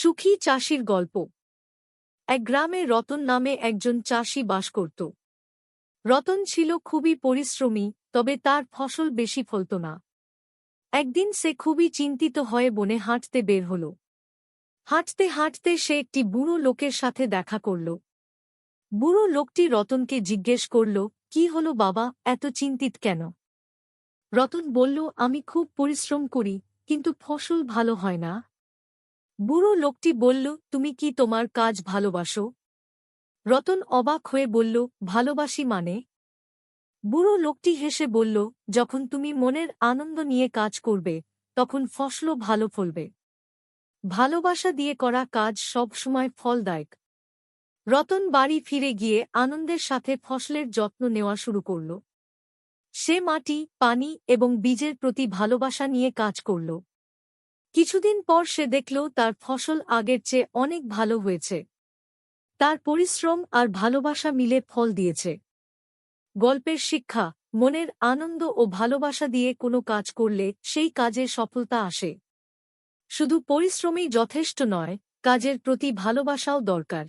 সুখী চাষির গল্প। এক গ্রামে রতন নামে একজন চাষি বাস করত। রতন ছিল খুবই পরিশ্রমী, তবে তার ফসল বেশি ফলত না। একদিন সে খুবই চিন্তিত হয়ে বনে হাঁটতে বের হল। হাঁটতে হাঁটতে সে একটি বুড়ো লোকের সাথে দেখা করল। বুড়ো লোকটি রতনকে জিজ্ঞেস করল, কি হলো বাবা, এত চিন্তিত কেন? রতন বলল, আমি খুব পরিশ্রম করি, কিন্তু ফসল ভালো হয় না। বুড়ো লোকটি বলল, তুমি কি তোমার কাজ ভালোবাসো? রতন অবাক হয়ে বলল, ভালোবাসি মানে? বুড়ো লোকটি হেসে বলল, যখন তুমি মনের আনন্দ নিয়ে কাজ করবে, তখন ফসলও ভালো ফলবে। ভালোবাসা দিয়ে করা কাজ সব সময় ফলদায়ক। রতন বাড়ি ফিরে গিয়ে আনন্দের সাথে ফসলের যত্ন নেওয়া শুরু করল। সে মাটি, পানি এবং বীজের প্রতি ভালোবাসা নিয়ে কাজ করল। কিছুদিন পর সে দেখল তার ফসল আগের চেয়ে অনেক ভালো হয়েছে। তার পরিশ্রম আর ভালোবাসা মিলে ফল দিয়েছে। গল্পের শিক্ষা: মনের আনন্দ ও ভালোবাসা দিয়ে কোনো কাজ করলে সেই কাজে সফলতা আসে। শুধু পরিশ্রমই যথেষ্ট নয়, কাজের প্রতি ভালোবাসাও দরকার।